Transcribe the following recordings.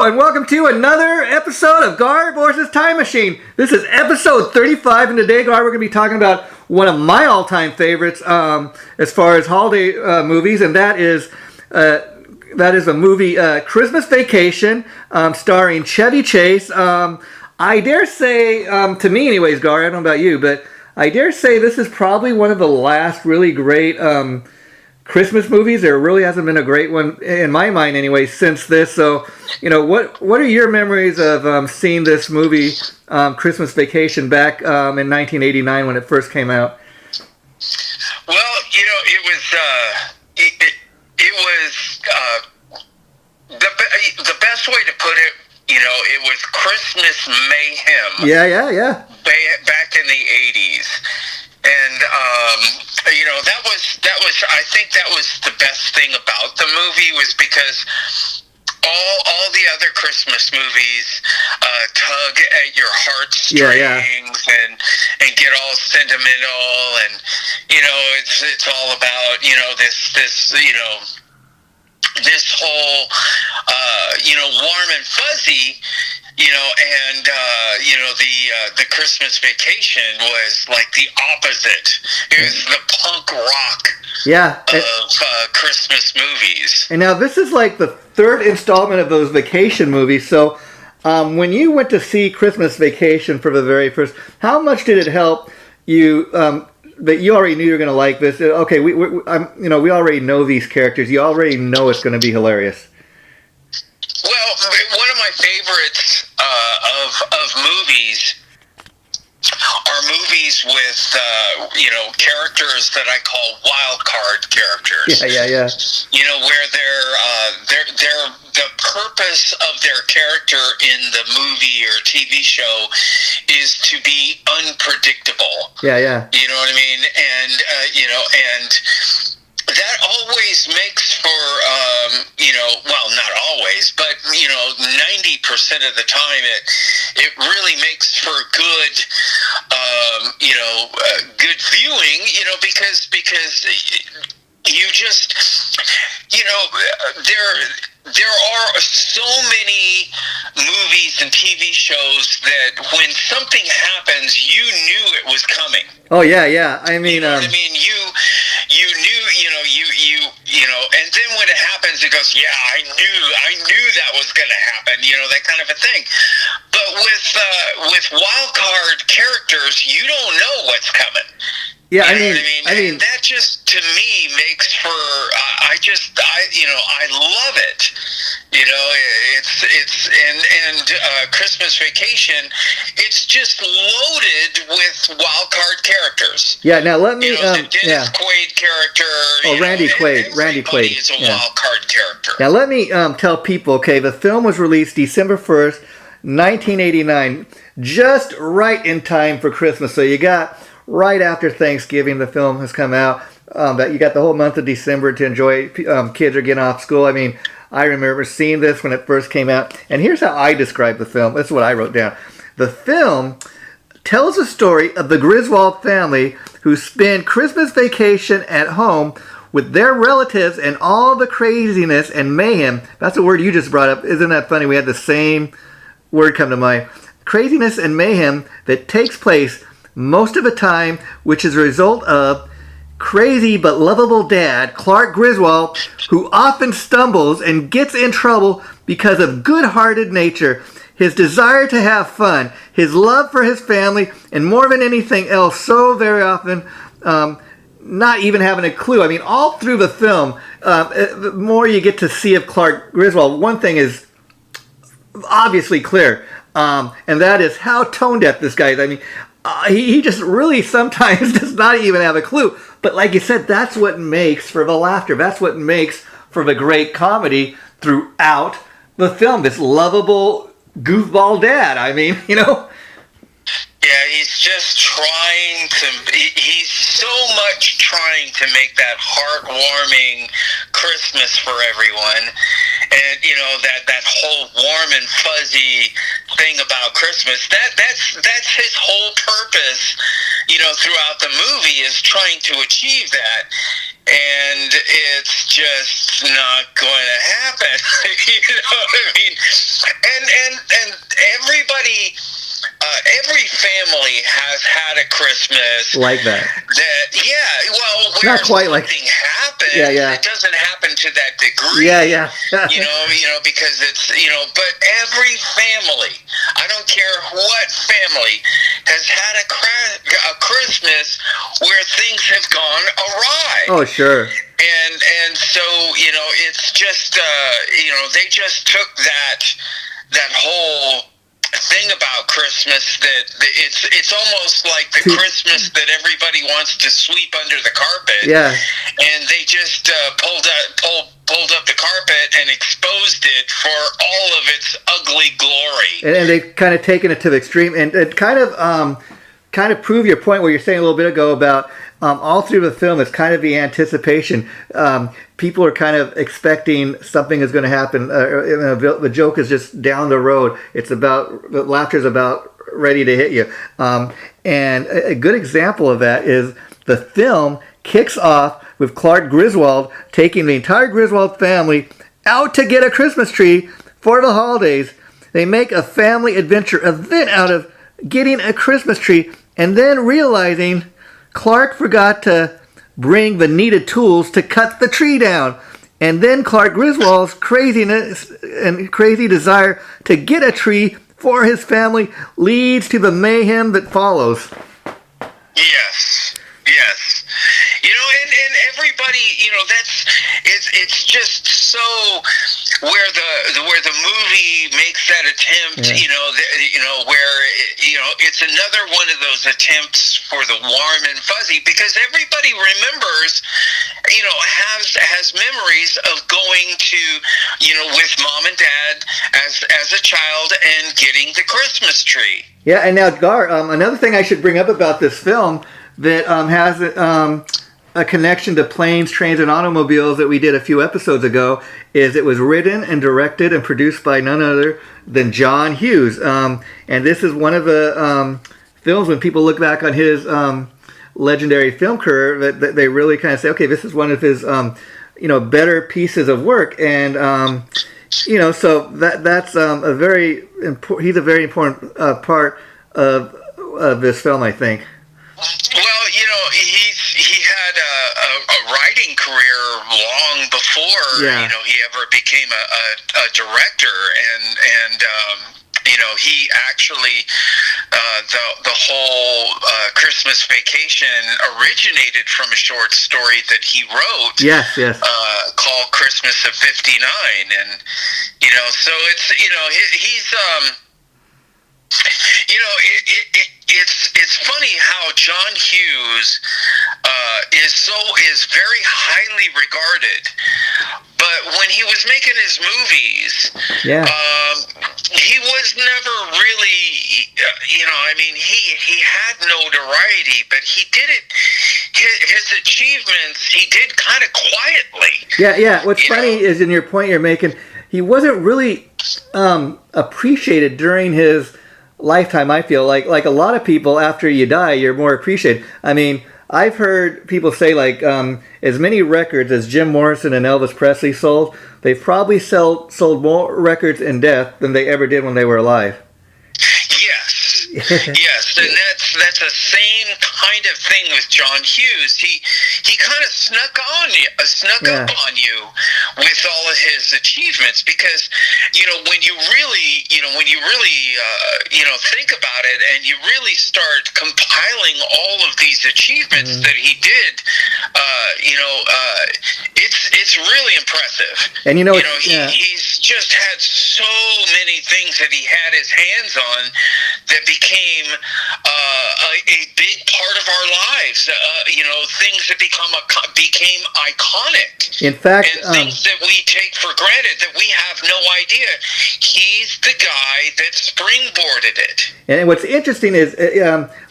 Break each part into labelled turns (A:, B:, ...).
A: and welcome to another episode of Gar Borras' Time Machine. This is episode 35, and today, Gar, we're going to be talking about one of my all-time favorites as far as holiday movies, and that is the movie Christmas Vacation, starring Chevy Chase. I dare say, to me anyways, Gar, I don't know about you, but I dare say this is probably one of the last really great Christmas movies. There really hasn't been a great one, in my mind anyway, since this. So, what are your memories of seeing this movie, Christmas Vacation, back in 1989 when it first came out?
B: Well, it was the best way to put it. It was Christmas mayhem.
A: Yeah.
B: Back in the 80s. And, that was, I think that was the best thing about the movie, was because all the other Christmas movies tug at your heartstrings and get all sentimental, and, it's all about, this whole, warm and fuzzy, the Christmas Vacation was like the opposite. It was the punk rock of Christmas movies. And
A: now this is like the third installment of those vacation movies. So when you went to see Christmas Vacation for the very first, how much did it help you that you already knew you were going to like this? Okay, we already know these characters. You already know it's going to be hilarious.
B: Well, one of my favorites of movies are movies with characters that I call wild card characters.
A: Yeah.
B: Where they're the purpose of their character in the movie or TV show is to be unpredictable.
A: Yeah.
B: You know what I mean? And that always makes for, not always, but, 90% of the time it really makes for good, good viewing, because you just, there are so many movies and TV shows that when something happens, you knew it was coming.
A: Oh, yeah. I mean,
B: You knew, and then when it happens, it goes, yeah, I knew that was going to happen, that kind of a thing. But with wild card characters, you don't know what's coming.
A: Yeah, I
B: mean, that just, to me, makes for, I love it. Christmas Vacation, it's just loaded with wild card characters.
A: Yeah, now let me,
B: the Dennis Quaid character.
A: Randy Quaid
B: is a wild card character.
A: Now let me tell people, okay, the film was released December 1st, 1989, just right in time for Christmas. So you got right after Thanksgiving, the film has come out. That you got the whole month of December to enjoy. Kids are getting off school. I mean, I remember seeing this when it first came out. And here's how I describe the film. This is what I wrote down. The film tells the story of the Griswold family who spend Christmas vacation at home with their relatives and all the craziness and mayhem. That's a word you just brought up. Isn't that funny? We had the same word come to mind. Craziness and mayhem that takes place most of the time, which is a result of crazy but lovable dad, Clark Griswold, who often stumbles and gets in trouble because of good-hearted nature, his desire to have fun, his love for his family, and more than anything else, so very often not even having a clue. I mean, all through the film, the more you get to see of Clark Griswold, one thing is obviously clear, and that is how tone-deaf this guy is. I mean, he just really sometimes does not even have a clue. But like you said, that's what makes for the laughter. That's what makes for the great comedy throughout the film. This lovable goofball dad. I mean,
B: Yeah, he's just he's so much trying to make that heartwarming Christmas for everyone. And, that whole warm and fuzzy thing about Christmas, that's his whole purpose, throughout the movie, is trying to achieve that. and it's just not going to happen. You know what I mean? And everybody, every family has had a Christmas
A: like that.
B: Well, where
A: not quite
B: something happens, it doesn't happen to that degree.
A: Yeah.
B: you know, because it's, but every family, I don't care what family, has had a Christmas where things have gone awry.
A: Oh, sure.
B: And so, it's just, they just took that whole thing about Christmas, that it's almost like the Christmas that everybody wants to sweep under the carpet.
A: Yeah.
B: And they just pulled up the carpet and exposed it for all of its ugly glory.
A: And they've kind of taken it to the extreme, and it kind of prove your point where you're saying a little bit ago about all through the film, it's kind of the anticipation. People are kind of expecting something is going to happen. The joke is just down the road. The laughter is about ready to hit you. And a good example of that is the film kicks off with Clark Griswold taking the entire Griswold family out to get a Christmas tree for the holidays. They make a family adventure event out of getting a Christmas tree, and then realizing Clark forgot to bring the needed tools to cut the tree down. And then Clark Griswold's craziness and crazy desire to get a tree for his family leads to the mayhem that follows.
B: Yes. And everybody, it's just so where the movie makes that attempt, where it's another one of those attempts for the warm and fuzzy, because everybody remembers, has memories of going to, with mom and dad as a child and getting the Christmas tree.
A: Yeah, and now Gar, another thing I should bring up about this film that has a connection to planes, trains, and automobiles that we did a few episodes ago is it was written and directed and produced by none other than John Hughes. And this is one of the films, when people look back on his legendary film career, that they really kind of say, okay, this is one of his better pieces of work. And so that's a very important. He's a very important part of this film, I think.
B: Well, he had a writing career long before he ever became a director, and he actually the whole Christmas Vacation originated from a short story that he wrote.
A: Yes.
B: Called Christmas of '59, and so it's he's it's funny how John Hughes is very highly regarded, but when he was making his movies, he was never really, he had notoriety, but he did it. His achievements, he did kind of quietly.
A: Yeah. What's funny is, in your point you're making, he wasn't really appreciated during his lifetime. I feel like a lot of people, after you die, you're more appreciated. I mean, I've heard people say, like, as many records as Jim Morrison and Elvis Presley sold, they've probably sold more records in death than they ever did when they were alive.
B: Yes, and that's the same kind of thing with John Hughes. He kind of snuck up on you with all of his achievements, because when you really think about it, and you really start compiling all of these achievements that he did, it's really impressive. And he's just had so many things that he had his hands on that became a big part of our lives. Things that became iconic.
A: In fact,
B: and things that we take for granted that we have no idea. He's the guy that springboarded it.
A: And what's interesting is,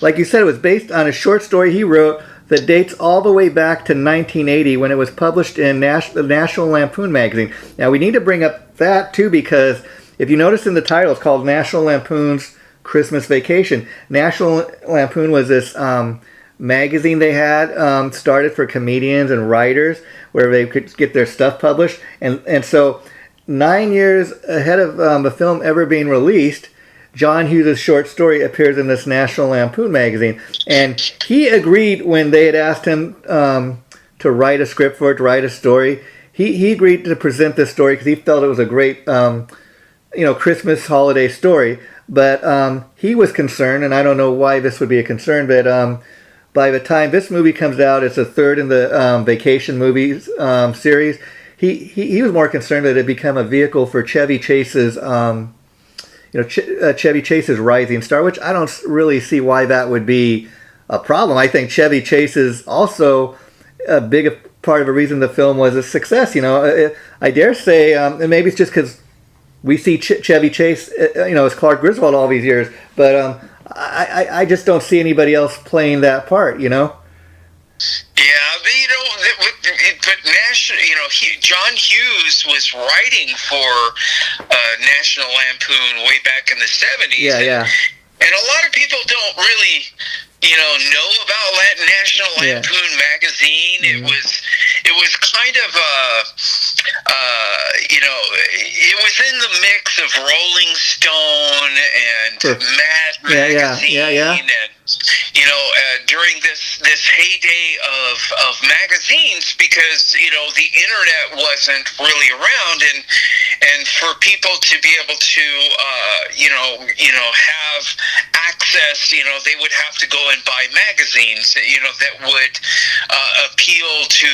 A: like you said, it was based on a short story he wrote that dates all the way back to 1980, when it was published in the National Lampoon magazine. Now, we need to bring up that, too, because if you notice in the title, it's called National Lampoon's Christmas Vacation. National Lampoon was this magazine they had started for comedians and writers where they could get their stuff published. And so 9 years ahead of the film ever being released, John Hughes' short story appears in this National Lampoon magazine. And he agreed when they had asked him to write a script for it, to write a story. He agreed to present this story because he felt it was a great Christmas holiday story. But he was concerned, and I don't know why this would be a concern, but by the time this movie comes out, it's the third in the vacation movies series. He was more concerned that it become a vehicle for Chevy Chase's Chevy Chase's rising star, which I don't really see why that would be a problem. I think Chevy Chase is also a big part of the reason the film was a success. I dare say, and maybe it's just because we see Chevy Chase, as Clark Griswold all these years, but I just don't see anybody else playing that part.
B: Yeah, but John Hughes was writing for National Lampoon way back in the 70s.
A: Yeah.
B: And a lot of people don't really, know about National Lampoon magazine. Mm-hmm. It was kind of it was in the mix of Rolling Stone and Mad magazine, and during this heyday of magazines, because the internet wasn't really around, and for people to be able to have access, they would have to go and buy magazines that would appeal to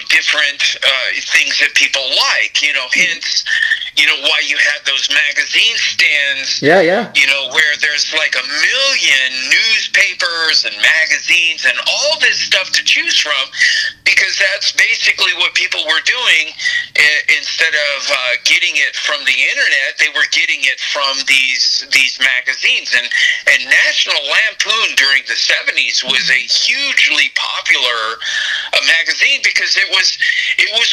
B: different things that people like, hence why you had those magazine stands, where there's like a million newspapers and magazines and all this stuff to choose from, because that's basically what people were doing. Instead of getting it from the internet, they were getting it from these magazines. And National Lampoon during the 70s was a hugely popular magazine, because it was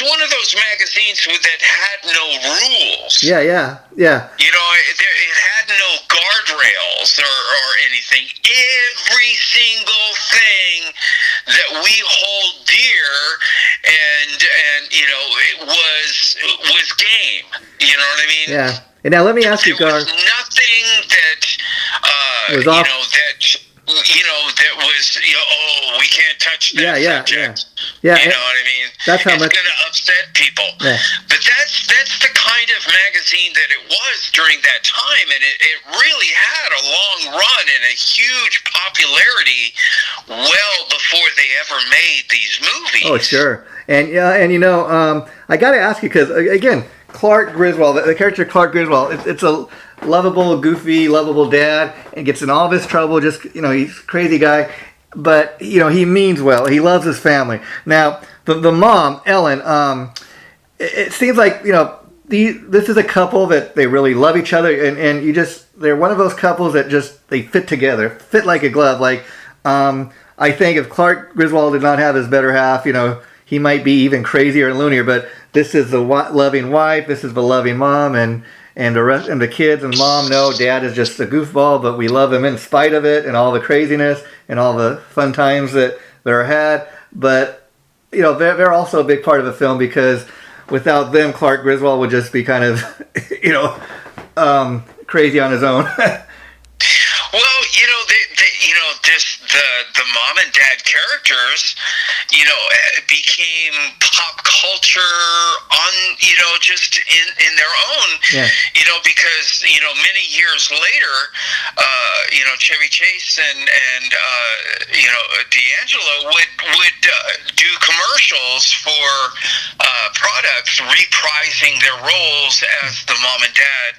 B: one of those magazines that had no rules.
A: Yeah.
B: It had no guardrails or anything. Every single thing that we hold dear and it was game. You know what I mean?
A: Yeah. And now let me ask you, Gar.
B: There was nothing that
A: was off.
B: That was we can't touch that subject.
A: Yeah.
B: You know what I mean?
A: That's how
B: it's going to upset people.
A: Yeah.
B: But that's the kind of magazine that it was during that time, and it really had a long run and a huge popularity well before they ever made these movies.
A: Oh, sure. And I got to ask you, because again, Clark Griswold, the character Clark Griswold, it's a lovable, goofy, lovable dad, and gets in all this trouble. Just he's a crazy guy, but he means well. He loves his family. Now the mom, Ellen, it seems like this is a couple that they really love each other, and they're one of those couples that just they fit together, fit like a glove. Like I think if Clark Griswold did not have his better half, he might be even crazier and loonier. But this is the loving wife, this is the loving mom, and the rest, and the kids and mom know dad is just a goofball, but we love him in spite of it and all the craziness and all the fun times that they're had. But they're also a big part of the film, because without them, Clark Griswold would just be kind of crazy on his own.
B: Well, just the mom and dad characters, became pop culture on, just in their own, because, many years later, Chevy Chase and Deangello would do commercials for products reprising their roles as the mom and dad,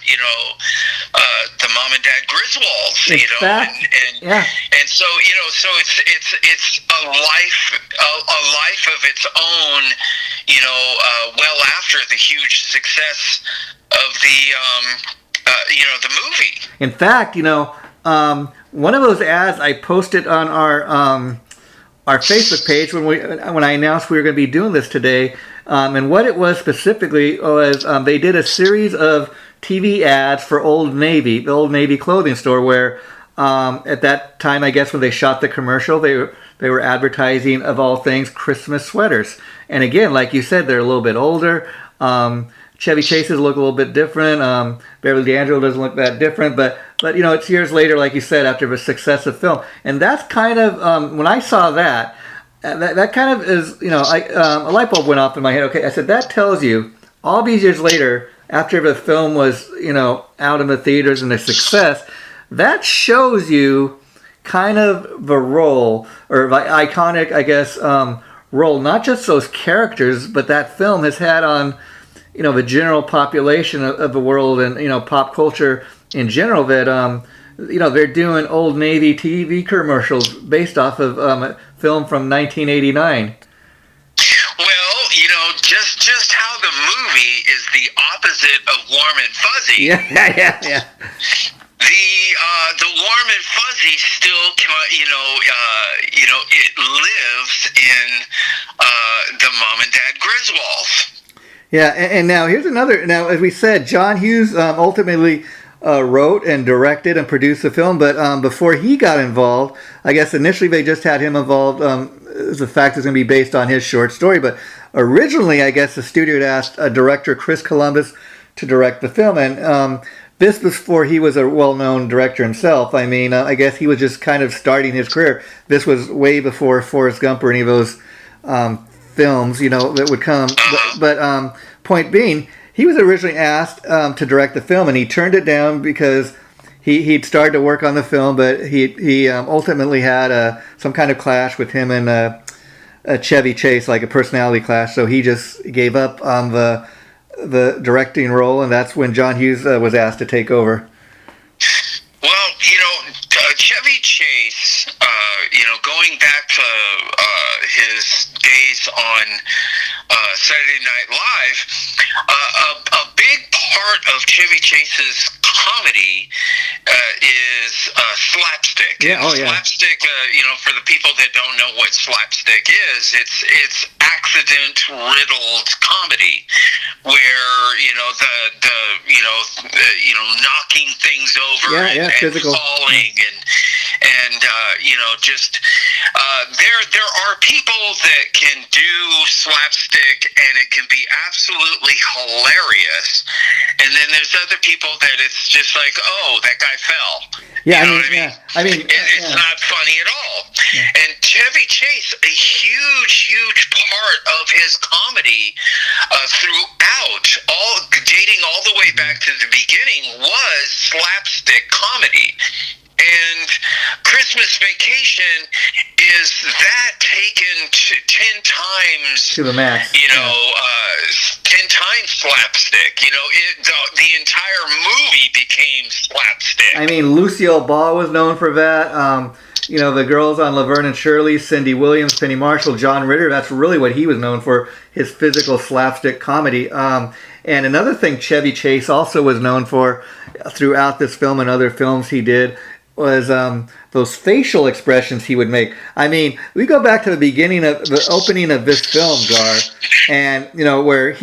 B: the mom and dad Griswolds, and so so it's a life of its own, well after the huge success of the movie.
A: In fact, one of those ads I posted on our Facebook page when I announced we were going to be doing this today, and what it was specifically was they did a series of TV ads for Old Navy, the Old Navy clothing store, where At that time, I guess when they shot the commercial, they were advertising, of all things, Christmas sweaters. And again, like you said, they're a little bit older. Chevy Chases look a little bit different. Beverly Deangello doesn't look that different, but it's years later, like you said, after a successive film, and that's kind of when I saw that kind of is a light bulb went off in my head. Okay, I said that tells you all these years later, after the film was out in the theaters and a success, that shows you kind of the role or the iconic, I guess, role, not just those characters, but that film has had on the general population of the world and pop culture in general. That they're doing Old Navy TV commercials based off of a film from 1989.
B: Well, just how the movie is the opposite of Warm and Fuzzy.
A: Yeah.
B: The Warm and Fuzzy still, it lives in the Mom and Dad Griswolds.
A: Yeah, and now here's another. Now, as we said, John Hughes ultimately wrote and directed and produced the film, but before he got involved, I guess initially they just had him involved. The fact is going to be based on his short story, but originally, I guess the studio had asked director Chris Columbus to direct the film, and this was before he was a well-known director himself. I mean, I guess he was just kind of starting his career. This was way before Forrest Gump or any of those films, that would come. But point being, he was originally asked to direct the film, and he turned it down because he'd started to work on the film, but he ultimately had some kind of clash with him and a Chevy Chase, like a personality clash. So he just gave up on the directing role, and that's when John Hughes was asked to take over.
B: Well, Chevy Chase, going back to his days on Saturday Night Live, a big part of Chevy Chase's comedy is slapstick.
A: Yeah,
B: Slapstick, for the people that don't know what slapstick is, it's accident-riddled comedy, where knocking things over and
A: physical.
B: falling and there are people that can do slapstick and it can be absolutely hilarious, and then there's other people that it's just like, oh, that guy fell.
A: Yeah,
B: It's not funny at all. Yeah. And Chevy Chase, a huge part of his comedy throughout, dating all the way back to the beginning, was slapstick comedy. And Christmas Vacation is that taken to 10 times
A: to the max.
B: 10 times slapstick. The entire movie became slapstick.
A: I mean, Lucille Ball was known for that. The girls on Laverne and Shirley, Cindy Williams, Penny Marshall, John Ritter. That's really what he was known for, his physical slapstick comedy. And another thing Chevy Chase also was known for throughout this film and other films he did was those facial expressions he would make. I mean, we go back to the beginning of the opening of this film, Gar, and where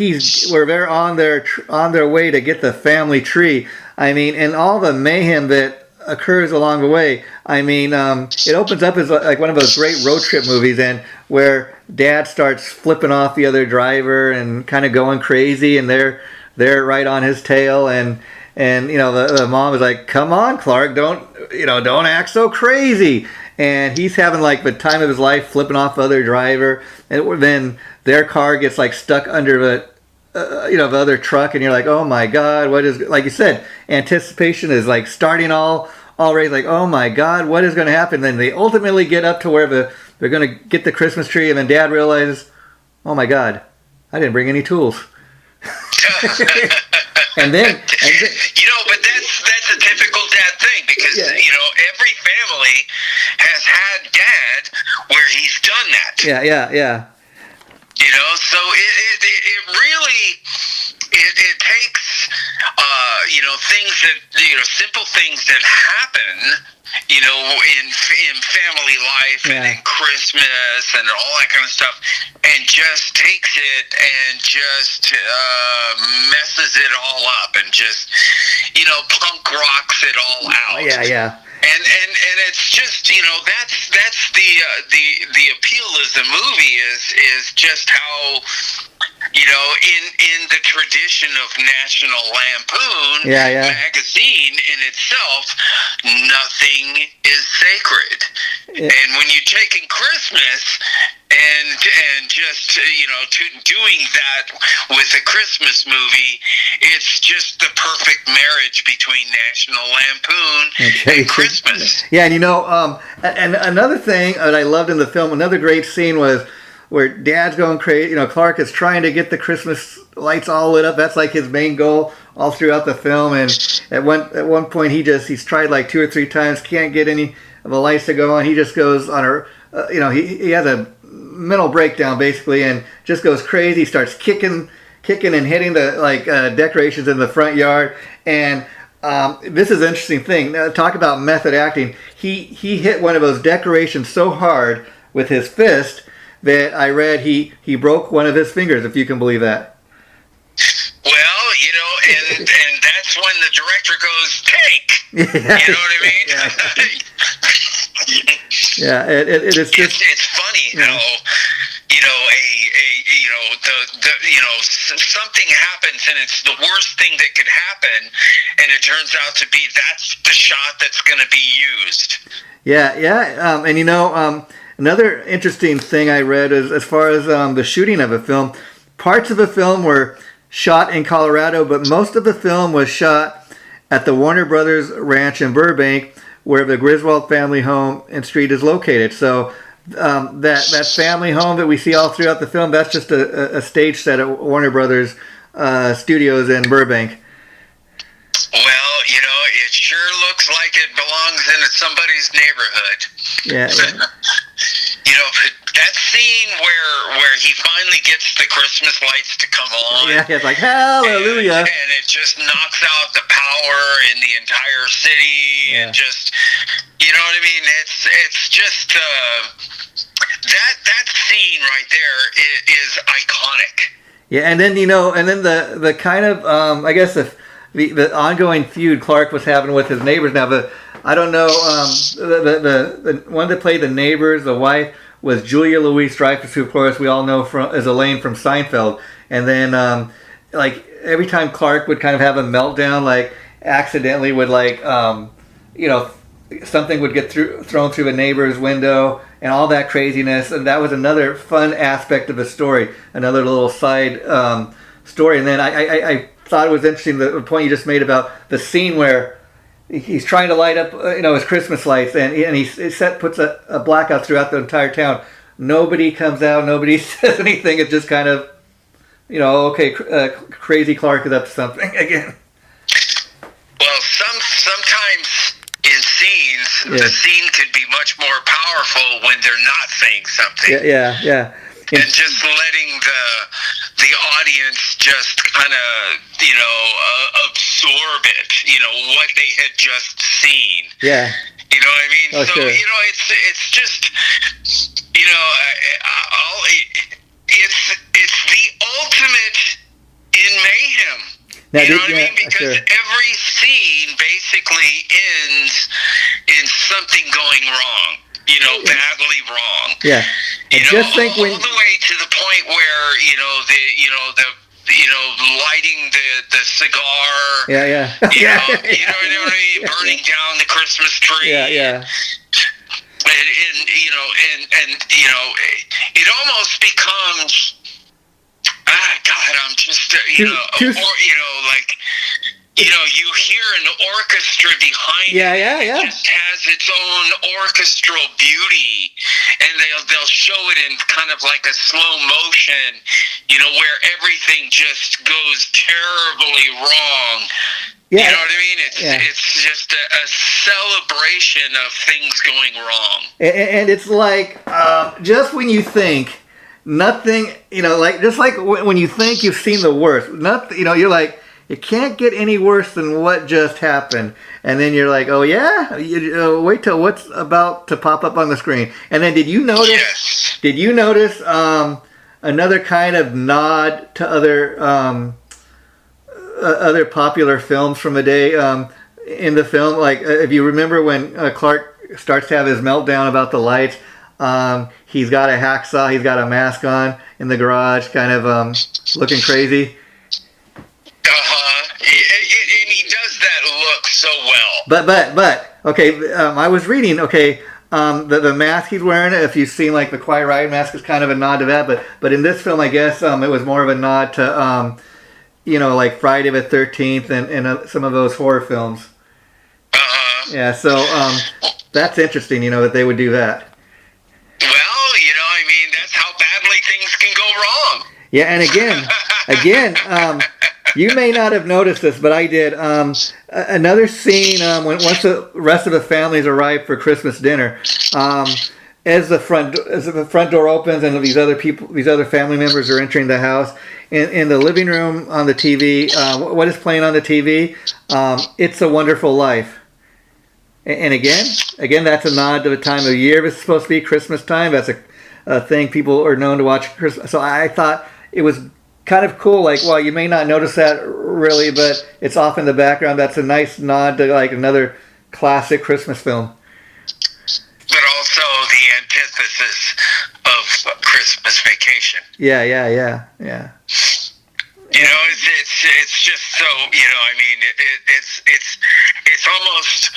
A: they're on their way to get the family tree. I mean, and all the mayhem that occurs along the way. I mean, it opens up as like one of those great road trip movies, and where Dad starts flipping off the other driver and kind of going crazy, and they're right on his tail, and the mom is like, "Come on, Clark, don't act so crazy." And he's having like the time of his life, flipping off the other driver, and then their car gets like stuck under the other truck, and you're like, "Oh my God, what is?" Like you said, anticipation is like starting already. Like, "Oh my God, what is going to happen?" Then they ultimately get up to where they're going to get the Christmas tree, and then Dad realizes, "Oh my God, I didn't bring any tools." And then
B: but that's a typical dad thing, because every family has had Dad where he's done that.
A: Yeah.
B: So it really takes things that simple things that happen in family life and in Christmas and all that kind of stuff, and just takes it and just messes it all up and just punk rocks it all out.
A: Yeah.
B: And it's just, that's the appeal of the movie is just how, in the tradition of National Lampoon magazine in itself, nothing is sacred. Yeah. And when you're taking Christmas and just doing that with a Christmas movie, it's just the perfect marriage between National Lampoon and Christmas.
A: Yeah, and and another thing that I loved in the film, another great scene was where Dad's going crazy. Clark is trying to get the Christmas lights all lit up. That's like his main goal all throughout the film. And at one point, he's tried like 2 or 3 times, can't get any of the lights to go on. He just goes on he has a mental breakdown basically, and just goes crazy. Starts kicking and hitting the decorations in the front yard. And this is an interesting thing. Talk about method acting. He hit one of those decorations so hard with his fist that I read he broke one of his fingers, if you can believe that.
B: Well, and that's when the director goes, take.
A: Yeah.
B: You know what I mean?
A: Yeah, it is just.
B: It's funny how something happens and it's the worst thing that could happen, and it turns out to be that's the shot that's going to be used.
A: Yeah, and another interesting thing I read is as far as the shooting of a film, parts of the film were shot in Colorado, but most of the film was shot at the Warner Brothers Ranch in Burbank, where the Griswold family home and street is located. So that family home that we see all throughout the film, that's just a stage set at Warner Brothers Studios in Burbank.
B: Well, it sure looks like it belongs in somebody's neighborhood.
A: Yeah.
B: But that scene where he finally gets the Christmas lights to come on.
A: Yeah, it's like, hallelujah.
B: And it just knocks out the power in the entire city. Yeah. And just, you know what I mean? It's just, that scene right there is iconic.
A: Yeah, and then, the kind of, I guess the ongoing feud Clark was having with his neighbors. Now, I don't know, the one that played the neighbors, the wife, was Julia Louis-Dreyfus, who of course we all know as Elaine from Seinfeld. And then, every time Clark would kind of have a meltdown, accidentally would something would get thrown through a neighbor's window and all that craziness. And that was another fun aspect of the story, another little side story. And then I thought it was interesting the point you just made about the scene where he's trying to light up, his Christmas lights, and he puts a blackout throughout the entire town. Nobody comes out. Nobody says anything. It's just kind of, crazy Clark is up to something again.
B: Well, sometimes in scenes, the scene could be much more powerful when they're not saying something.
A: Yeah.
B: And just letting the audience just kind of, absorb it, what they had just seen.
A: Yeah.
B: You know what I mean?
A: Oh,
B: so,
A: sure.
B: It's just, it's the ultimate in mayhem.
A: Now,
B: you know what I mean? Because
A: sure.
B: every scene basically ends in something going wrong. Badly wrong.
A: Yeah. Just think
B: all the way to the point where lighting the cigar.
A: Yeah.
B: You know what I mean? Burning down the Christmas tree.
A: Yeah.
B: And it almost becomes. God, I'm just you hear an orchestra behind it.
A: Yeah.
B: It just has its own orchestral beauty, and they'll show it in kind of like a slow motion, where everything just goes terribly wrong. Yeah. You know what I mean? It's just a celebration of things going wrong.
A: And it's like, just when you think nothing, just like when you think you've seen the worst, nothing, you're like, it can't get any worse than what just happened. And then you're like, oh yeah? Wait till what's about to pop up on the screen. And then did you notice?
B: Yes.
A: Did you notice another kind of nod to other popular films from the day? in the film. Like, if you remember when Clark starts to have his meltdown about the lights, he's got a hacksaw, he's got a mask on in the garage, kind of looking crazy.
B: And he does that look so well.
A: But okay, I was reading, the mask he's wearing, if you've seen like the Quiet Riot mask, is kind of a nod to that, but in this film, I guess it was more of a nod to like Friday the 13th and some of those horror films. Yeah, so that's interesting, that they would do that.
B: Well, that's how badly things can go wrong.
A: Yeah, and again, you may not have noticed this, but I did. Another scene once the rest of the families arrive for Christmas dinner, as the front door opens and these other family members are entering the house. In the living room on the TV, what is playing on the TV? It's a Wonderful Life. And again, that's a nod to the time of year. It's supposed to be Christmas time. That's a thing people are known to watch Christmas. So I thought it was kind of cool. Like, well, you may not notice that really, but it's off in the background. That's a nice nod to like another classic Christmas film.
B: But also the antithesis of Christmas Vacation.
A: Yeah.
B: It's just so, it's almost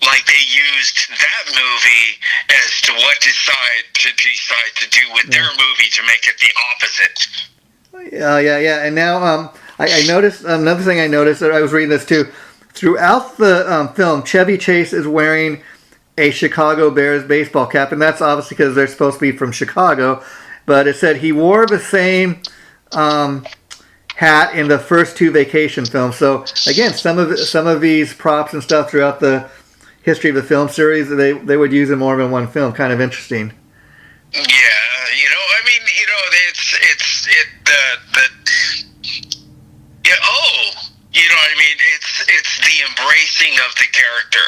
B: like they used that movie as to what decide to do with their movie to make it the opposite.
A: Yeah. And now I noticed another thing I noticed, that I was reading this too. Throughout the film, Chevy Chase is wearing a Chicago Bears baseball cap, and that's obviously because they're supposed to be from Chicago. But it said he wore the same hat in the first two Vacation films. So again, some of these props and stuff throughout the history of the film series, they would use in more than one film. Kind of interesting.
B: Yeah, it's the embracing of the character,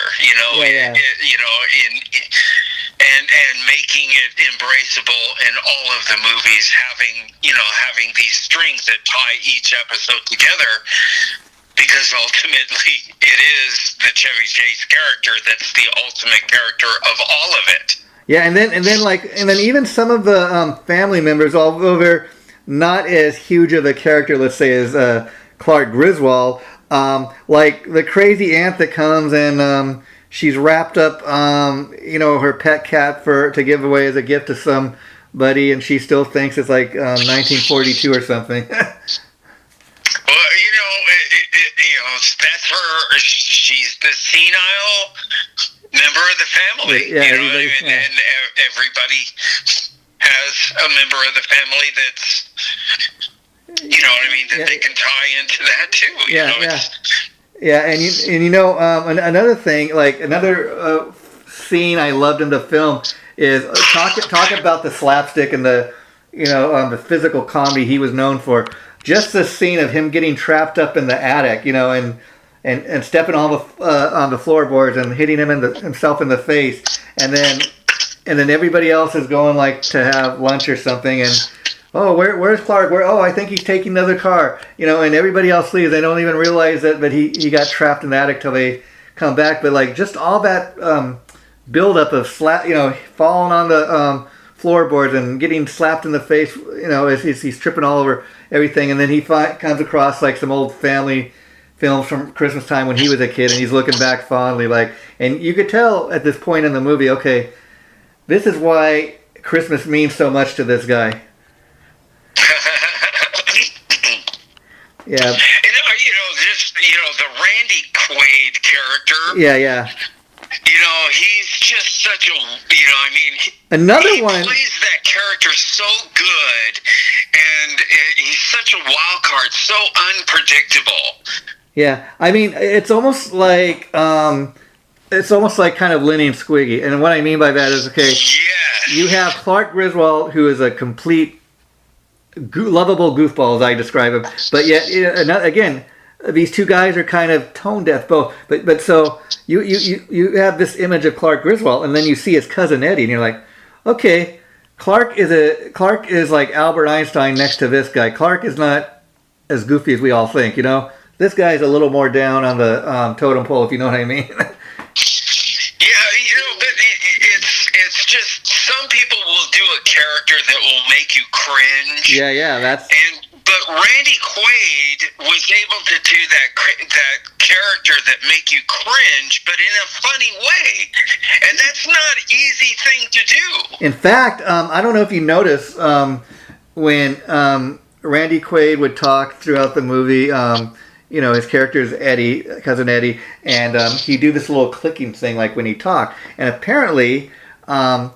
B: and making it embraceable in all of the movies, having these strings that tie each episode together, because ultimately it is the Chevy Chase character that's the ultimate character of all of it.
A: Yeah, and then even some of the family members, although they're not as huge of a character, let's say, as Clark Griswold, like the crazy aunt that comes and she's wrapped up, her pet cat to give away as a gift to somebody, and she still thinks it's like 1942 or something.
B: Well, that's her. She's the senile member of the family.
A: Yeah,
B: and everybody has a member of the family that's, that they can tie into that too. And another thing, like another scene I loved in the film is talk about the slapstick and the the physical comedy he was known for. Just the scene of him getting trapped up in the attic, and stepping on the floorboards and hitting himself in the face, and then everybody else is going like to have lunch or something, and where's Clark? I think he's taking another car, and everybody else leaves. They don't even realize that, but he got trapped in the attic till they come back. But like just all that buildup of falling on the floorboards and getting slapped in the face, as he's tripping all over everything, and then he comes across like some old family films from Christmas time when he was a kid, and he's looking back fondly, and you could tell at this point in the movie, okay, this is why Christmas means so much to this guy. Yeah. The Randy Quaid character.
A: Yeah.
B: He's just such a,
A: another
B: he
A: one.
B: Plays that character so good, and he's such a wild card, so unpredictable.
A: Yeah, it's almost like kind of Lenny and Squiggy, and what I mean by that is, okay,
B: yes.
A: You have Clark Griswold, who is a complete lovable goofball, as I describe him, but yet again, these two guys are kind of tone deaf both. But so you have this image of Clark Griswold, and then you see his cousin Eddie, and you're like, okay, Clark is like Albert Einstein next to this guy. Clark is not as goofy as we all think, this guy's a little more down on the totem pole, if you know what I mean.
B: Yeah, but it's just some people will do a character that will make you cringe.
A: Yeah,
B: but Randy Quaid was able to do that character that make you cringe, but in a funny way, and that's not an easy thing to do.
A: In fact, I don't know if you noticed when Randy Quaid would talk throughout the movie. His character is Eddie, cousin Eddie, and he'd do this little clicking thing like when he talked. And apparently, that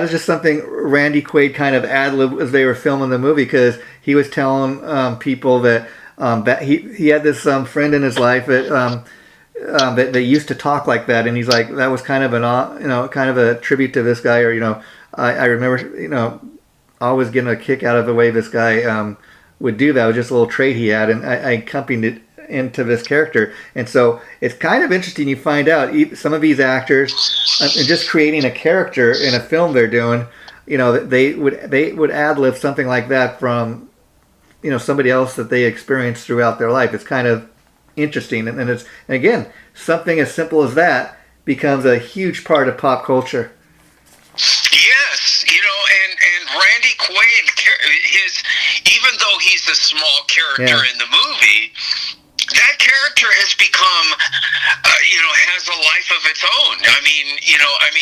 A: is just something Randy Quaid kind of ad-libbed as they were filming the movie, because he was telling people that he had this friend in his life that used to talk like that, and he's like, that was kind of kind of a tribute to this guy, or I remember always getting a kick out of the way this guy would do that. It was just a little trait he had, and I accompanied it into this character. And so it's kind of interesting. You find out some of these actors, and just creating a character in a film they're doing, they would ad-lib something like that from somebody else that they experienced throughout their life. It's kind of interesting, and again, something as simple as that becomes a huge part of pop culture.
B: Yes, and Randy Quaid, even though he's a small character in the movie, that character has become, has a life of its own. I mean,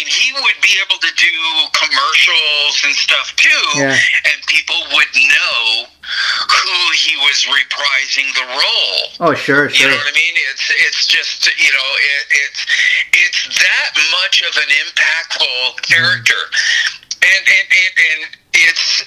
B: he would be able to do commercials and stuff too, and people would know who he was reprising the role.
A: Oh, sure.
B: You know what I mean? It's just, it's that much of an impactful character, and it's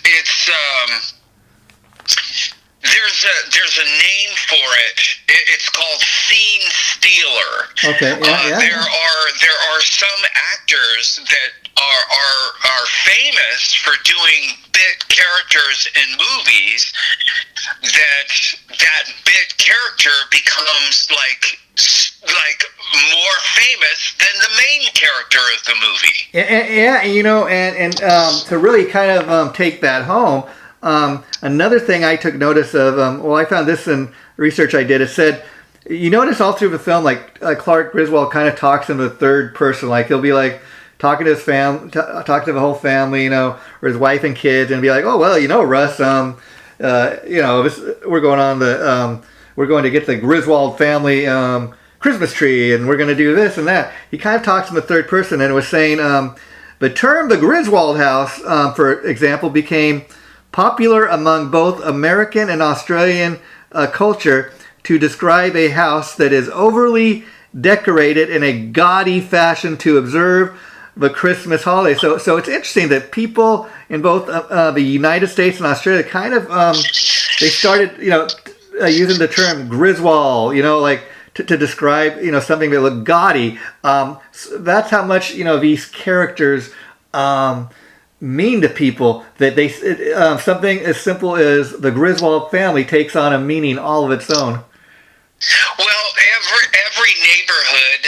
B: there's a name for it. It's called scene stealer.
A: Okay. Yeah.
B: There are some actors that are famous for doing bit characters in movies that bit character becomes like more famous than the main character of the movie.
A: And to really kind of take that home, another thing I took notice of, I found this in research I did. It said, you notice all through the film, like Clark Griswold kind of talks in the third person, like he'll be like talking to his family, talk to the whole family, or his wife and kids, and be like, oh well, Russ, we're going to get the Griswold family Christmas tree, and we're going to do this and that. He kind of talks in the third person, and was saying the term the Griswold house, for example, became popular among both American and Australian culture to describe a house that is overly decorated in a gaudy fashion to observe the Christmas holiday. So it's interesting that people in both the United States and Australia kind of they started using the term Griswold, like to describe something that looked gaudy. So that's how much these characters mean to people, that they something as simple as the Griswold family takes on a meaning all of its own.
B: Well, every neighborhood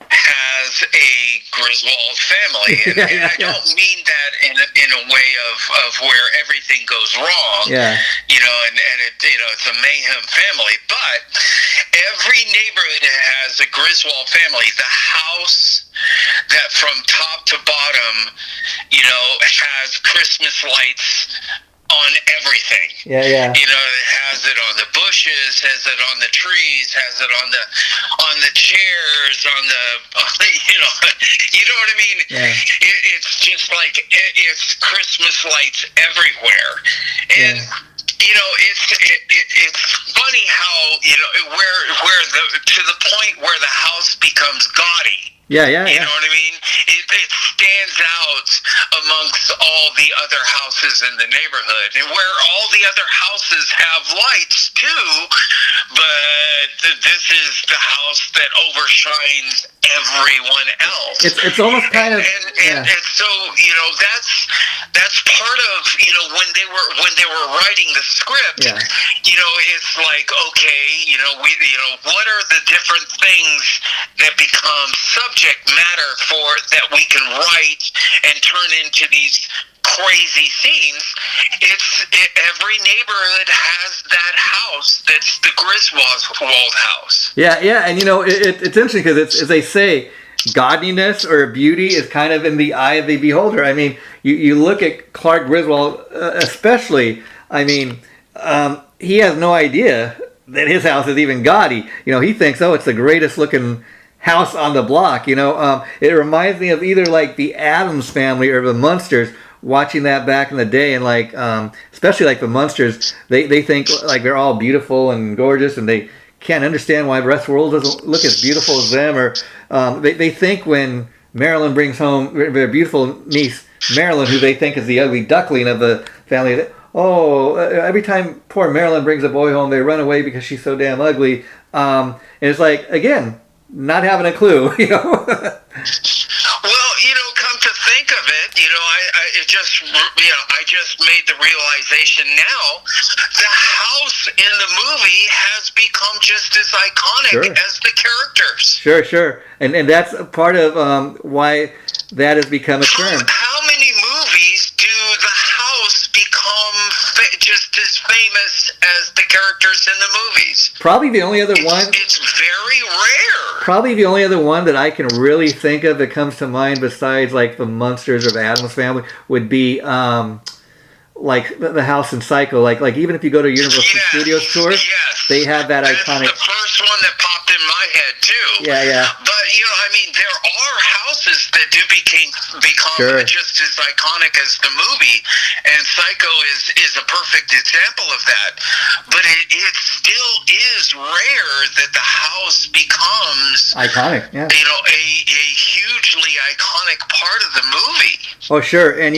B: has a Griswold family, and I don't mean that in a way of where everything goes wrong. And it's a mayhem family, but every neighborhood has a Griswold family. The house that from top to bottom, has Christmas lights on everything. It has it on the bushes, has it on the trees, has it on the chairs, on the you know what I mean? It's just like it's Christmas lights everywhere, and it's funny how where to the point where the house becomes gaudy. You know what I mean? It stands out amongst all the other houses in the neighborhood, and where all the other houses have lights too, but this is the house that overshines everyone else.
A: It's almost kind of
B: and so that's part of when they were writing the script.
A: Yeah.
B: It's like, okay, what are the different things that become subject matter for that we can write and turn into these crazy scenes. Every neighborhood has that house that's the Griswold house.
A: Yeah, and it's interesting because it's, as they say, godliness or beauty is kind of in the eye of the beholder. I mean, you look at Clark Griswold, especially. I mean, he has no idea that his house is even gaudy. He thinks, it's the greatest looking house on the block. It reminds me of either like the Addams Family or the Munsters. Watching that back in the day, and like especially like the Munsters, they think like they're all beautiful and gorgeous, and they can't understand why the rest of the world doesn't look as beautiful as them. Or they think when Marilyn brings home their beautiful niece Marilyn, who they think is the ugly duckling of the family, every time poor Marilyn brings a boy home, they run away because she's so damn ugly. And it's like, again, not having a clue.
B: Well, come to think of it, I just made the realization now, the house in the movie has become just as iconic as the characters.
A: Sure. And that's part of why that has become a term.
B: How many movies do the house become just as famous as the characters in the movies?
A: Probably the only other one.
B: It's very rare.
A: Probably the only other one that I can really think of that comes to mind besides like the Munsters or the Addams Family would be like the house in Psycho. Like even if you go to Universal Studios tour, they have that iconic.
B: That's the first one that popped in my head too.
A: Yeah.
B: But there are houses that do become just as iconic as the movie, and Psycho is a perfect example of that. But it still is rare that the house becomes
A: iconic. Yeah.
B: A hugely iconic part of the movie.
A: Oh, sure. And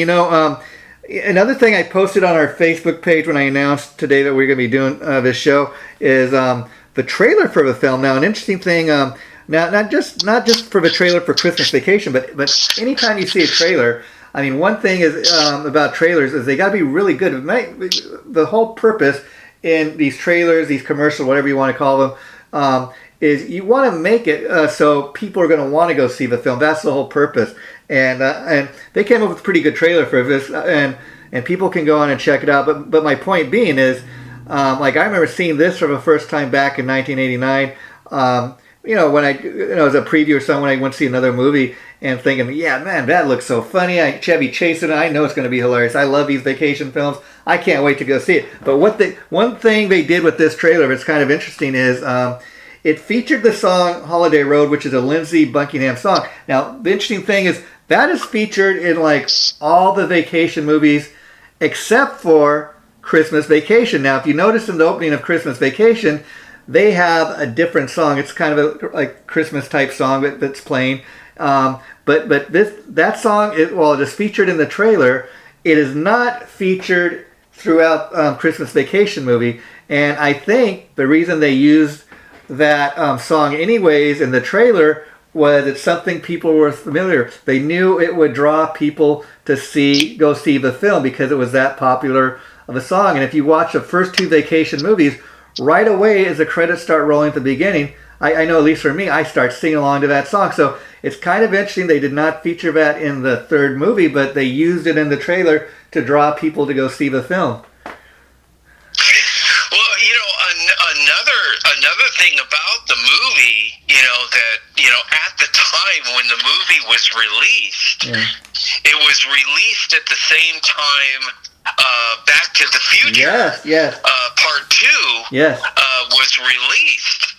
A: another thing I posted on our Facebook page when I announced today that we're going to be doing this show is the trailer for the film. Now, an interesting thing, now not just for the trailer for Christmas Vacation, but anytime you see a trailer, I mean, one thing is about trailers is they got to be really good. The whole purpose in these trailers, these commercials, whatever you want to call them, is you want to make it so people are going to want to go see the film. That's the whole purpose. And they came up with a pretty good trailer for this, and people can go on and check it out. But my point being is, like I remember seeing this for the first time back in 1989. When as a preview or something, when I went to see another movie and thinking, yeah, man, that looks so funny. Chevy Chase in it, I know it's going to be hilarious. I love these vacation films. I can't wait to go see it. But one thing they did with this trailer that's kind of interesting is it featured the song Holiday Road, which is a Lindsey Buckingham song. Now, the interesting thing is that is featured in like all the vacation movies except for Christmas Vacation. Now, if you notice in the opening of Christmas Vacation, they have a different song. It's kind of a like Christmas type song that's playing. But that song, it is featured in the trailer. It is not featured throughout Christmas Vacation movie. And I think the reason they used that song anyways in the trailer was it's something people were familiar. They knew it would draw people to go see the film because it was that popular of a song. And if you watch the first two vacation movies, right away as the credits start rolling at the beginning, I know at least for me, I start singing along to that song. So it's kind of interesting they did not feature that in the third movie, but they used it in the trailer to draw people to go see the film.
B: Another thing about the movie, that at the time when the movie was released, it was released at the same time Back to the Future.
A: Yes.
B: Part 2 was released.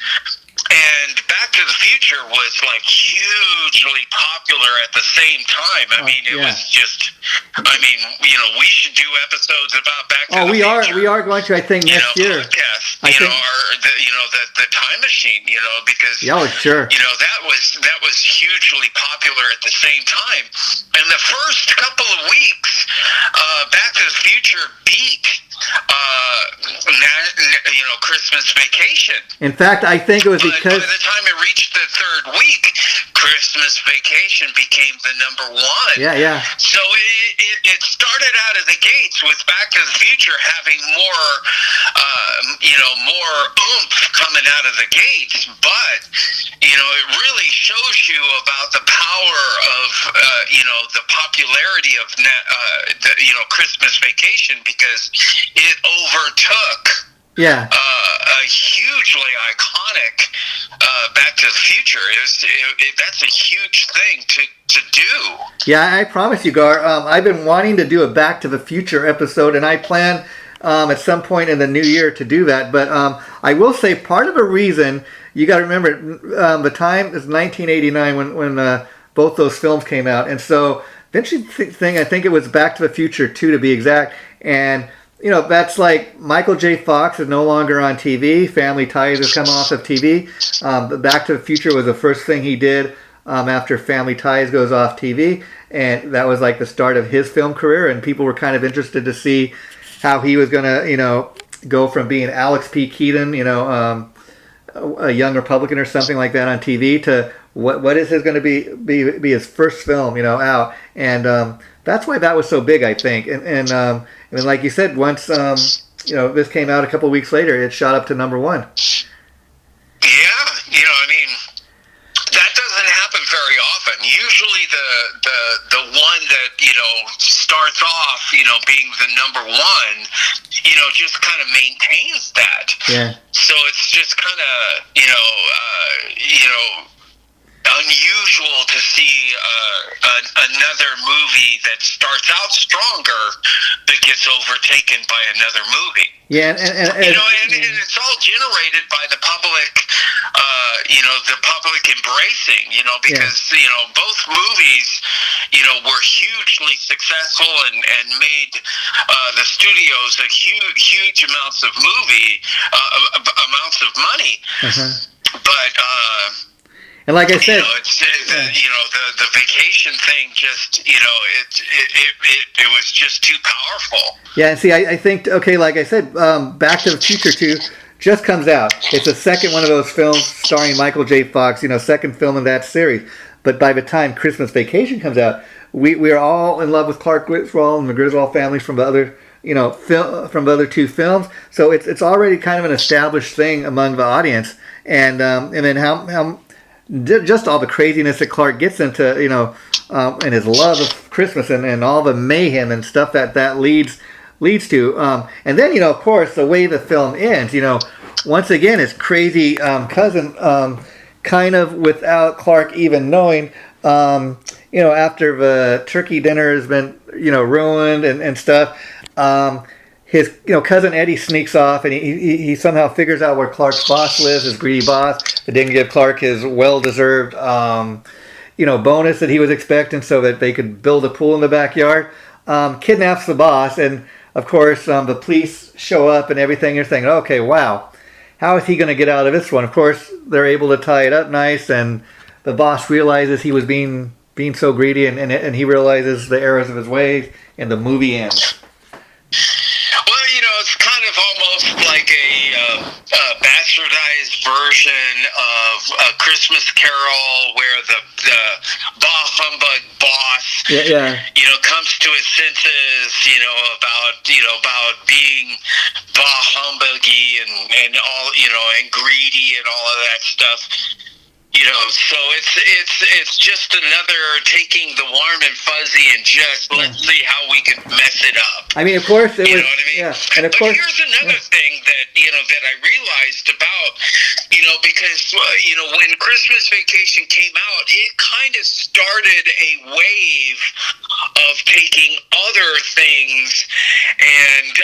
B: And Back to the Future was like hugely popular at the same time. I mean, it was just. I mean, we should do episodes about Back to the Future.
A: We are going to. I think next year.
B: Podcast. The time machine. Because.
A: Sure.
B: That was hugely popular at the same time. And the first couple of weeks, Back to the Future beat Christmas Vacation.
A: In fact, I think it was
B: But
A: because
B: by the time it reached the third week, Christmas Vacation became the number one.
A: yeah.
B: So it started out of the gates with Back to the Future having more, more oomph coming out of the gates. But, it really shows you about the power of, the popularity of, Christmas Vacation, because it overtook a hugely iconic Back to the Future. That's a huge thing to do.
A: Yeah, I promise you, Gar. I've been wanting to do a Back to the Future episode, and I plan at some point in the new year to do that. But I will say part of the reason, you got to remember, the time is 1989 when both those films came out. And so the interesting thing, I think it was Back to the Future 2 to be exact. And that's like Michael J. Fox is no longer on TV. Family Ties has come off of TV. Back to the Future was the first thing he did after Family Ties goes off TV. And that was like the start of his film career. And people were kind of interested to see how he was going to, go from being Alex P. Keaton, a young Republican or something like that on TV, to what is his going to be his first film, out. And that's why that was so big, I think. And like you said, once this came out a couple of weeks later, it shot up to number one.
B: Yeah, that doesn't happen very often. Usually the one that starts off being the number one, just kind of maintains that.
A: Yeah.
B: So it's just kind of unusual to see another movie that starts out stronger but gets overtaken by another movie.
A: Yeah, and
B: it's all generated by the public, the public embracing, because both movies, were hugely successful and made the studios a huge amounts of amounts of money. But
A: and like I said,
B: the vacation thing just, it was just too powerful.
A: Yeah, and see, I think, okay, like I said, Back to the Future 2 just comes out. It's the second one of those films starring Michael J. Fox, second film in that series. But by the time Christmas Vacation comes out, we are all in love with Clark Griswold and the Griswold families from the other, from the other two films. So it's already kind of an established thing among the audience. And then how just all the craziness that Clark gets into, and his love of Christmas and all the mayhem and stuff that leads to. And then, of course, the way the film ends, once again, his crazy cousin, kind of without Clark even knowing, after the turkey dinner has been, ruined and stuff, his cousin Eddie sneaks off, and he somehow figures out where Clark's boss lives, his greedy boss, that didn't give Clark his well-deserved bonus that he was expecting so that they could build a pool in the backyard. Kidnaps the boss, and of course the police show up and everything. You're thinking, okay, wow, how is he going to get out of this one? Of course, they're able to tie it up nice, and the boss realizes he was being so greedy, and he realizes the errors of his ways, and the movie ends.
B: It's kind of almost like a bastardized version of A Christmas Carol, where the bah humbug boss, comes to his senses, about being bah humbuggy and all, and greedy and all of that stuff. So it's just another taking the warm and fuzzy and just let's see how we can mess it up.
A: I mean, of course, it was,
B: what I mean?
A: Yeah, and of course,
B: here's another thing that that I realized about, because when Christmas Vacation came out, it kind of started a wave of taking other things and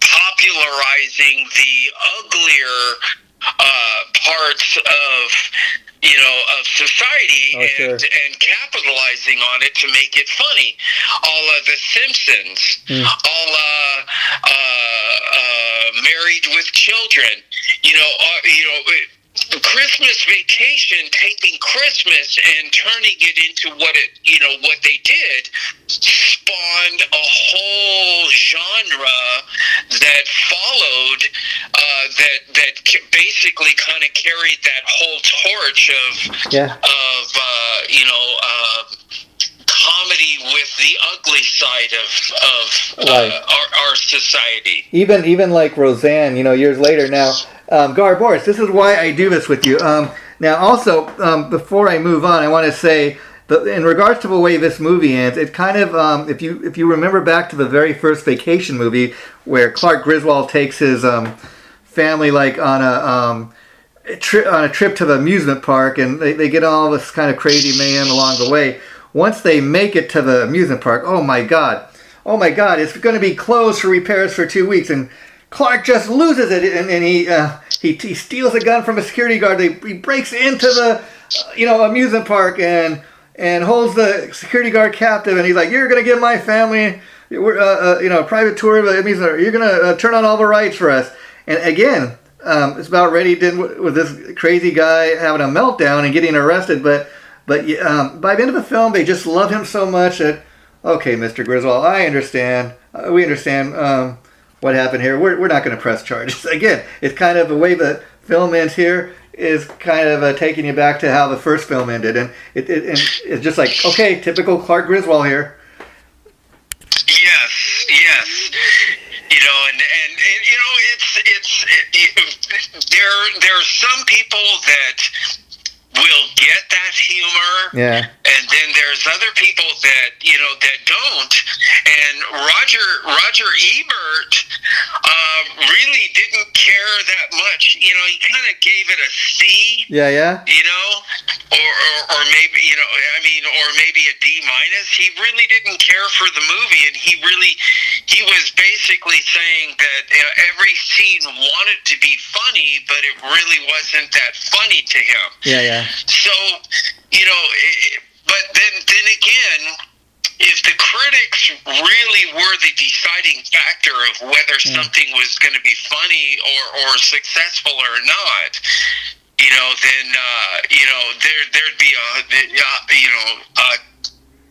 B: popularizing the uglier parts of society and capitalizing on it to make it funny. All of The Simpsons, Married with Children, Christmas Vacation taking Christmas and turning it into what they did spawned a whole genre that followed that basically kind of carried that whole torch of comedy with the ugly side of our society.
A: Even like Roseanne, years later now. Gar Borras, this is why I do this with you. Now, also, before I move on, I want to say that in regards to the way this movie ends, it kind of, if you remember back to the very first Vacation movie, where Clark Griswold takes his family on a trip to the amusement park, and they get all this kind of crazy mayhem along the way. Once they make it to the amusement park, oh my God, it's going to be closed for repairs for 2 weeks, and Clark just loses it, and he steals a gun from a security guard. He breaks into the amusement park and holds the security guard captive, and he's like, "You're going to give my family a private tour of the amusement park. You're going to turn on all the rights for us." And again, it's about ready with this crazy guy having a meltdown and getting arrested. But by the end of the film, they just love him so much that, okay, Mr. Griswold, I understand. We understand what happened here. We're not going to press charges. Again, it's kind of the way the film ends here is kind of taking you back to how the first film ended, and it's just like, okay, typical Clark Griswold here.
B: Yes. There are some people that will get that humor, and then there's other people that that don't. And Roger Ebert really didn't care that much. He kind of gave it a C. Or maybe or maybe a D-. He really didn't care for the movie, and he was basically saying that every scene wanted to be funny, but it really wasn't that funny to him. So, but then again, if the critics really were the deciding factor of whether something was going to be funny or successful or not, then there'd be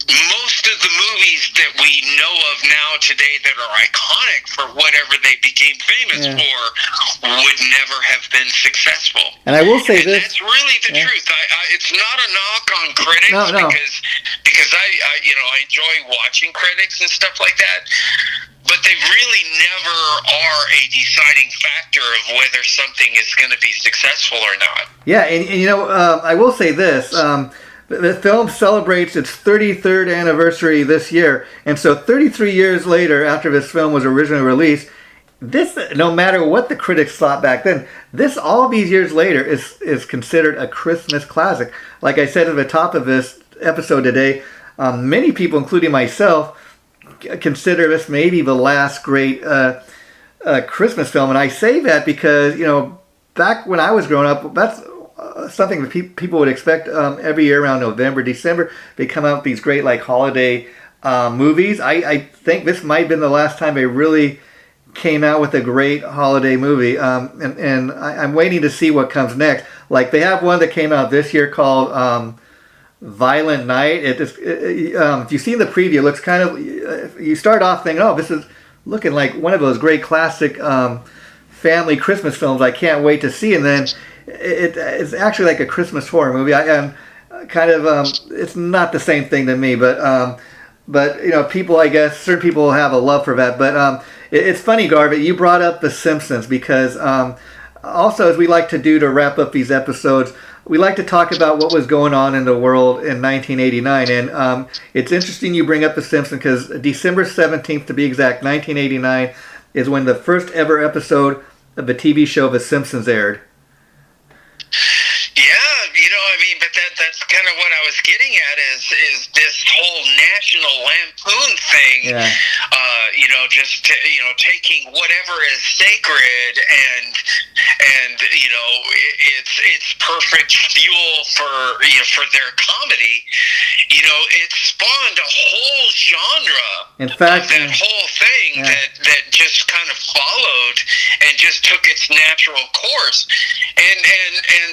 B: most of the movies that we know of now today that are iconic for whatever they became famous for would never have been successful.
A: And I will say this.
B: That's really the truth. It's not a knock on critics because I enjoy watching critics and stuff like that. But they really never are a deciding factor of whether something is going to be successful or not.
A: Yeah, and I will say this. The film celebrates its 33rd anniversary this year, and so 33 years later, after this film was originally released, this, no matter what the critics thought back then, this all these years later is considered a Christmas classic. Like I said at the top of this episode today, many people, including myself, consider this maybe the last great Christmas film, and I say that because back when I was growing up, that's something that people would expect every year around November, December. They come out with these great holiday movies. I think this might have been the last time they really came out with a great holiday movie, and I'm waiting to see what comes next. Like, they have one that came out this year called Violent Night. If you've seen the preview, it looks kind of, you start off thinking, oh, this is looking like one of those great classic family Christmas films I can't wait to see, and then it's actually like a Christmas horror movie. It's not the same thing to me, but people, I guess, certain people will have a love for that. But it's funny, Garvey, you brought up The Simpsons because also, as we like to do to wrap up these episodes, we like to talk about what was going on in the world in 1989. And it's interesting you bring up The Simpsons because December 17th, to be exact, 1989, is when the first ever episode of the TV show The Simpsons aired.
B: But that's kind of what I was getting at is this whole National Lampoon thing, just taking whatever is sacred and it's perfect fuel for their comedy. it spawned a whole genre.
A: In fact,
B: of that whole thing that just kind of followed and just took its natural course, and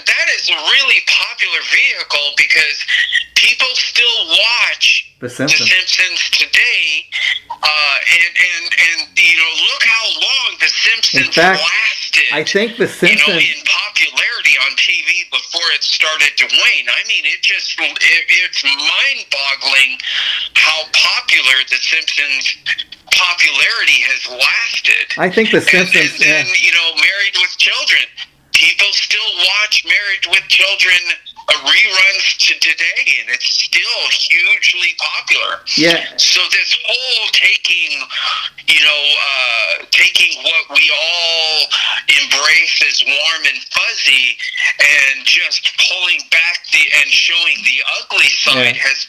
B: that is a really popular vehicle because people still watch
A: The Simpsons
B: today, and look how long The Simpsons lasted.
A: I think The Simpsons,
B: in popularity on TV before it started to wane. I mean, it's mind-boggling how popular The Simpsons popularity has lasted.
A: I think The Simpsons,
B: and Married with Children. People still watch Married with Children reruns to today, and it's still hugely popular.
A: Yeah.
B: So this whole taking what we all embrace as warm and fuzzy, and just pulling back and showing the ugly side has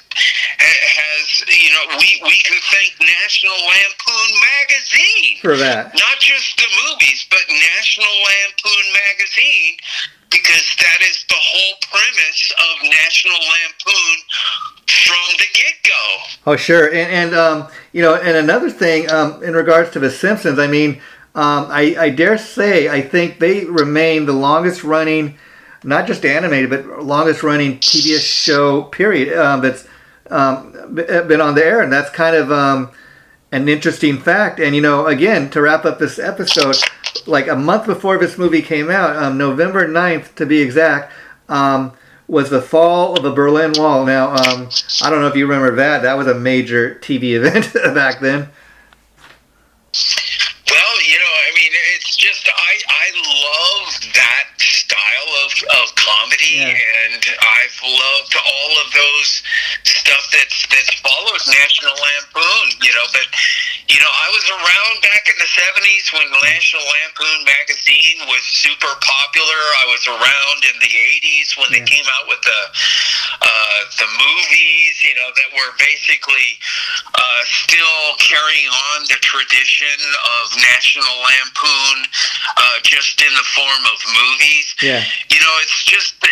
B: we can thank National Lampoon magazine
A: for that.
B: Not just the movies, but National Lampoon magazine, because that is the whole premise of National Lampoon from the get-go.
A: Oh, sure. And and another thing, in regards to The Simpsons, I mean, I dare say, I think they remain the longest running, not just animated, but longest running TBS show, period, that's been on the air. And that's kind of an interesting fact. And, again, to wrap up this episode, like a month before this movie came out, November 9th to be exact, was the fall of the Berlin Wall. Now, I don't know if you remember that. That was a major TV event back then.
B: Well, it's just, I love that style of comedy, and I've loved all of those stuff that's followed National Lampoon, but, I was around back in the 70s when National Lampoon magazine was super popular. I was around in the 80s when they came out with the movies, that were basically still carrying on the tradition of National Lampoon, just in the form of movies.
A: Yeah.
B: It's just the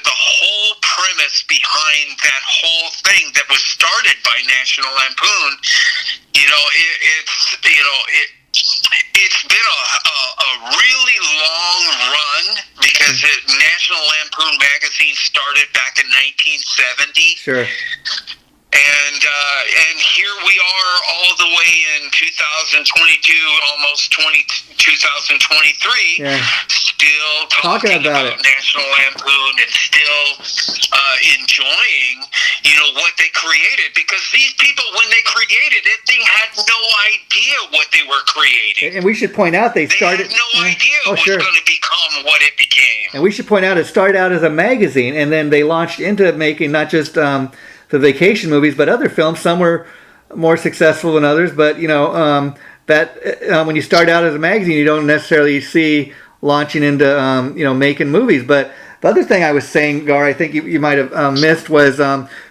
B: whole premise behind that whole thing that was started by National Lampoon. It's been a really long run because National Lampoon magazine started back in 1970.
A: Sure.
B: And here we are all the way in 2022, almost 2023, still talking about National Lampoon and still enjoying, what they created. Because these people, when they created it, they had no idea what they were creating.
A: And we should point out they started...
B: had no idea what's going to become what it became.
A: And we should point out it started out as a magazine, and then they launched into making not just... the vacation movies, but other films. Some were more successful than others, but when you start out as a magazine, you don't necessarily see launching into making movies. But the other thing I was saying, Gar, I think you might have missed was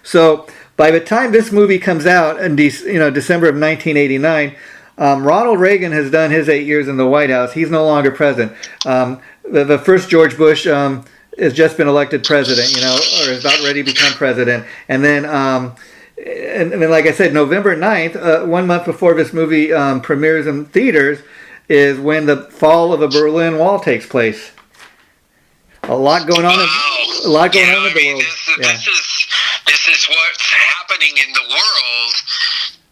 A: so by the time this movie comes out in December of 1989, Ronald Reagan has done his 8 years in the White House. He's no longer president. The first George Bush has just been elected president, or is about ready to become president. And then, like I said, November 9th, 1 month before this movie premieres in theaters, is when the fall of the Berlin Wall takes place. A lot going on. A lot going on in the world.
B: This is what's happening in the world.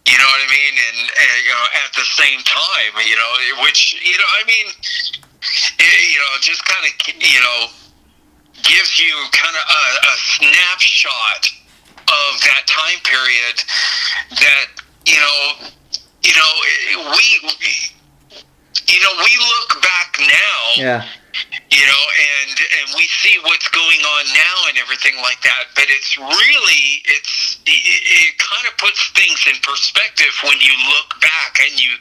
B: You know what I mean? And at the same time, which just kind of gives you kind of a snapshot of that time period that we look back now, and we see what's going on now and everything like that, but it kind of puts things in perspective when you look back and you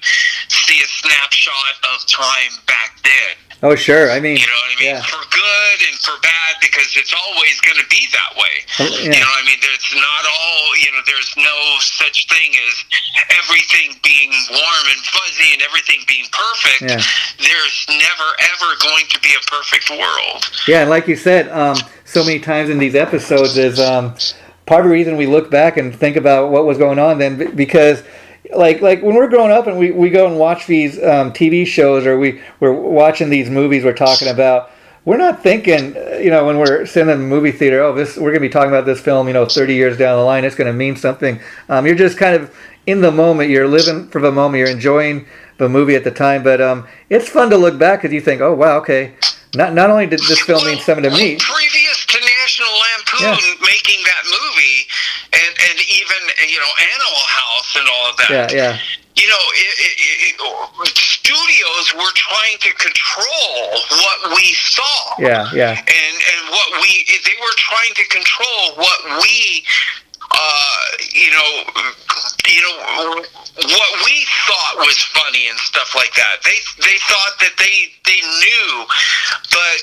B: see a snapshot of time back then.
A: Oh, sure. I mean,
B: Yeah. For good and for bad, because it's always going to be that way. There's not all, there's no such thing as everything being warm and fuzzy and everything being perfect.
A: Yeah.
B: There's never, ever going to be a perfect world.
A: Yeah, and like you said, so many times in these episodes is part of the reason we look back and think about what was going on then, because like when we're growing up and we go and watch these TV shows, or we're watching these movies we're talking about, we're not thinking, when we're sitting in the movie theater, we're going to be talking about this film, 30 years down the line, it's going to mean something. You're just kind of in the moment, you're living for the moment, you're enjoying the movie at the time, but it's fun to look back because you think, oh wow, okay, not only did this film mean something to me.
B: Previous to National Lampoon making that movie, and even Animal House and all of that.
A: Yeah.
B: Studios were trying to control what we saw.
A: Yeah.
B: And they were trying to control what we what we thought was funny and stuff like that. They thought that they knew, but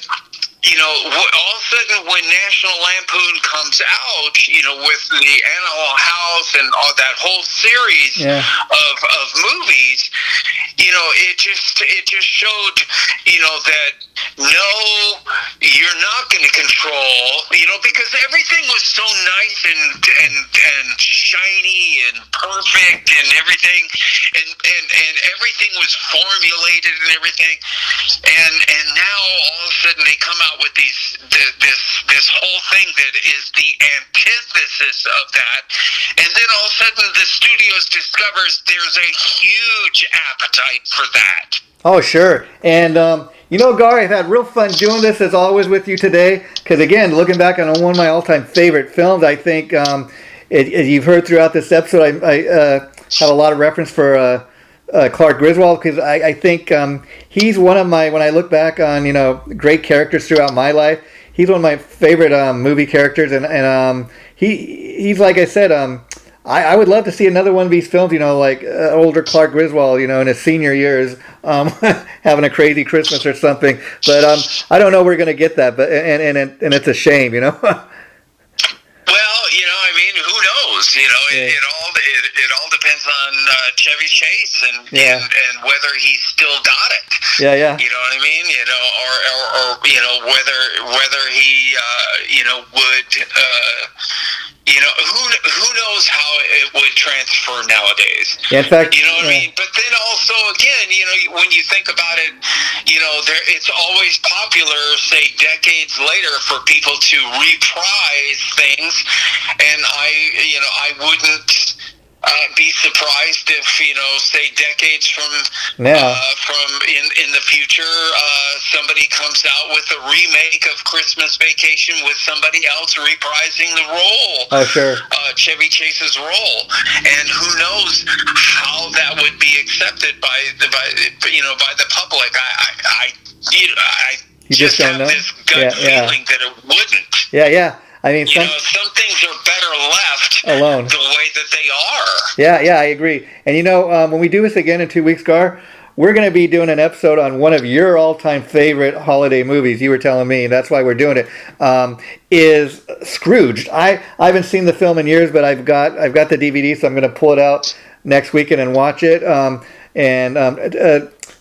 B: all of a sudden when National Lampoon comes out, with the Animal House and all that whole series of movies, it just showed, that no, you're not going to control, because everything was so nice and shiny and perfect and everything, and everything was formulated and everything, and now all of a sudden they come out with this whole thing that is the antithesis of that, and then all of a sudden the studios discovers there's a huge appetite for that.
A: Oh, sure. And, Gar, I've had real fun doing this, as always, with you today. Because, again, looking back on one of my all-time favorite films, I think, as you've heard throughout this episode, I have a lot of reference for Clark Griswold, because I think he's one of my, when I look back on, great characters throughout my life, he's one of my favorite movie characters. And he's, like I said, I would love to see another one of these films, like older Clark Griswold, in his senior years, having a crazy Christmas or something. But I don't know we're going to get that, but and it's a shame,
B: Well, who knows? It all depends on Chevy Chase and whether he still got it.
A: Yeah.
B: You know what I mean? Or whether he would. Who knows how it would transfer nowadays?
A: Yeah, in fact,
B: what I mean. But then also, again, when you think about it, it's always popular, say decades later, for people to reprise things, and I wouldn't be surprised if say decades from in the future, somebody comes out with a remake of Christmas Vacation with somebody else reprising the role.
A: Oh, sure.
B: Chevy Chase's role, and who knows how that would be accepted by the public. I just have this gut feeling that it wouldn't.
A: Yeah. I mean,
B: some things are better left
A: alone
B: the way that they are.
A: Yeah, I agree. And when we do this again in 2 weeks, Gar, we're going to be doing an episode on one of your all-time favorite holiday movies. You were telling me, and that's why we're doing it. Is Scrooged. I haven't seen the film in years, but I've got the DVD, so I'm going to pull it out next weekend and watch it.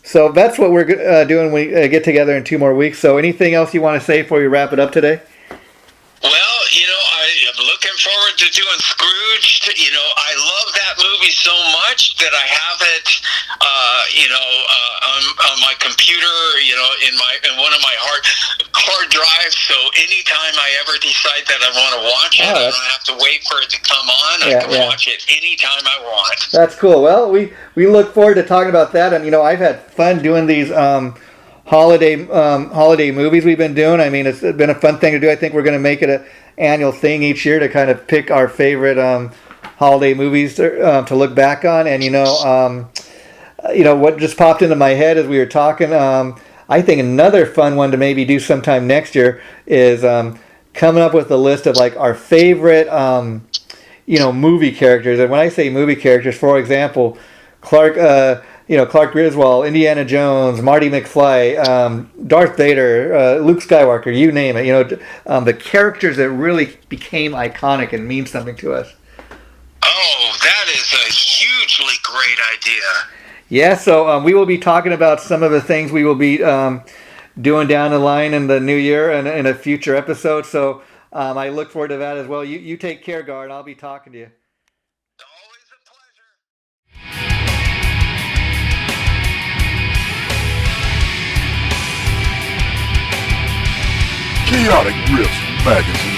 A: So that's what we're doing when we get together in 2 more weeks. So anything else you want to say before we wrap it up today?
B: Well, I am looking forward to doing Scrooged. I love that movie so much that I have it, on my computer, in one of my hard drives. So anytime I ever decide that I want to watch it, I don't have to wait for it to come on. I can watch it anytime I want. That's
A: cool. Well, we look forward to talking about that. And, I've had fun doing these holiday movies we've been doing. I mean, it's been a fun thing to do. I think we're going to make it an annual thing each year to kind of pick our favorite holiday movies to look back on. And what just popped into my head as we were talking, I think another fun one to maybe do sometime next year is coming up with a list of like our favorite movie characters. And when I say movie characters, for example, Clark Griswold, Indiana Jones, Marty McFly, Darth Vader, Luke Skywalker, you name it. The characters that really became iconic and mean something to us.
B: Oh, that is a hugely great idea.
A: Yeah, so we will be talking about some of the things we will be doing down the line in the new year and in a future episode. So I look forward to that as well. You take care, Gar, and I'll be talking to you.
B: Always a pleasure.
C: Chaotic Riffs Magazine.